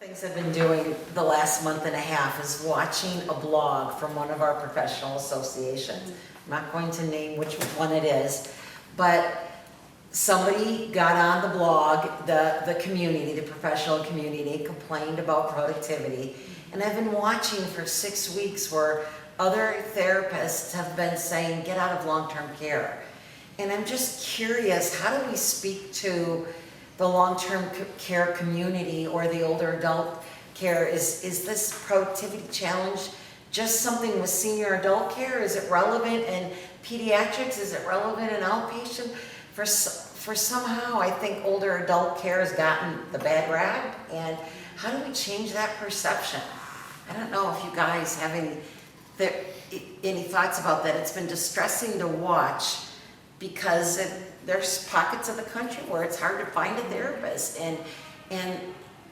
Things I've been doing the last month and a half is watching a blog from one of our professional associations. I'm not going to name which one it is, but somebody got on the blog, the community, the professional community, complained about productivity. And I've been watching for 6 weeks where other therapists have been saying, get out of long-term care. And I'm just curious, how do we speak to the long-term care community or the older adult care? Is this productivity challenge just something with senior adult care? Is it relevant in pediatrics? Is it relevant in outpatient? For somehow, I think older adult care has gotten the bad rap, and how do we change that perception? I don't know if you guys have any thoughts about that. It's been distressing to watch because there's pockets of the country where it's hard to find a therapist, and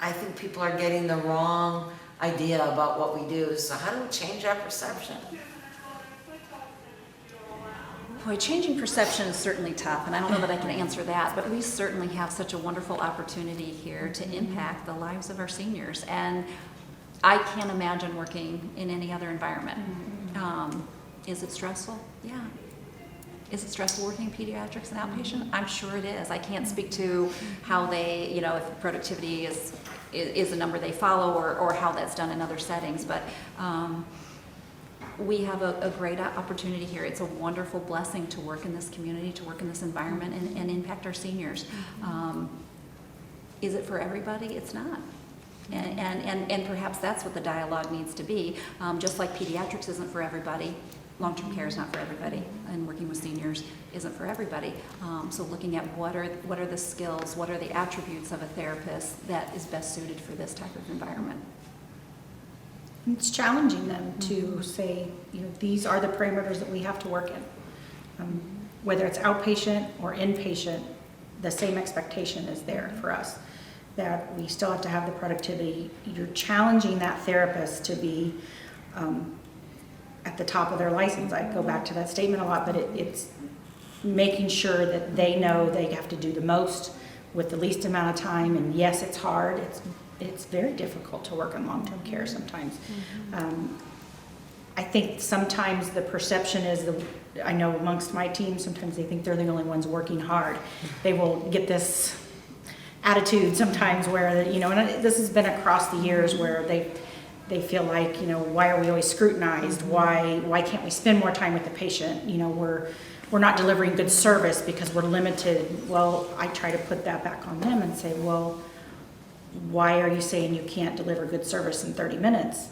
I think people are getting the wrong idea about what we do. So how do we change that perception? Boy, changing perception is certainly tough, and I don't know that I can answer that, but we certainly have such a wonderful opportunity here to impact the lives of our seniors, and I can't imagine working in any other environment. Is it stressful? Yeah. Is it stressful working in pediatrics and outpatient? I'm sure it is. I can't speak to how they, if productivity is a number they follow or how that's done in other settings, but we have a great opportunity here. It's a wonderful blessing to work in this community, to work in this environment and impact our seniors. Is it for everybody? It's not. And perhaps that's what the dialogue needs to be. Just like pediatrics isn't for everybody, long-term care is not for everybody, and working with seniors isn't for everybody. So looking at what are the skills, what are the attributes of a therapist that is best suited for this type of environment. It's challenging them to say, these are the parameters that we have to work in. Whether it's outpatient or inpatient, the same expectation is there for us, that we still have to have the productivity. You're challenging that therapist to be at the top of their license. I go back to that statement a lot, but it's making sure that they know they have to do the most with the least amount of time. And yes, it's hard. It's very difficult to work in long-term care sometimes. I think sometimes the perception is, I know amongst my team, sometimes they think they're the only ones working hard. They will get this attitude sometimes where, and this has been across the years where they feel like, why are we always scrutinized? Why can't we spend more time with the patient? We're not delivering good service because we're limited. Well, I try to put that back on them and say, well, why are you saying you can't deliver good service in 30 minutes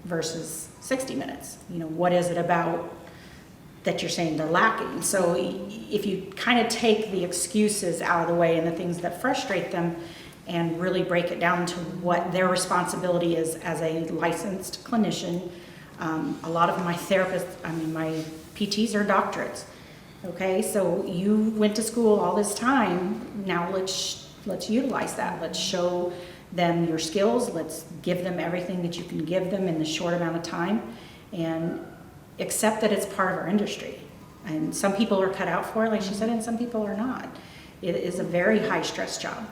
versus 60 minutes? What is it about that you're saying they're lacking? So if you kind of take the excuses out of the way and the things that frustrate them and really break it down to what their responsibility is as a licensed clinician. A lot of my therapists, my PTs are doctorates. Okay, so you went to school all this time, now let's utilize that. Let's show them your skills. Let's give them everything that you can give them in the short amount of time, and accept that it's part of our industry. And some people are cut out for it, like she said, and some people are not. It is a very high stress job.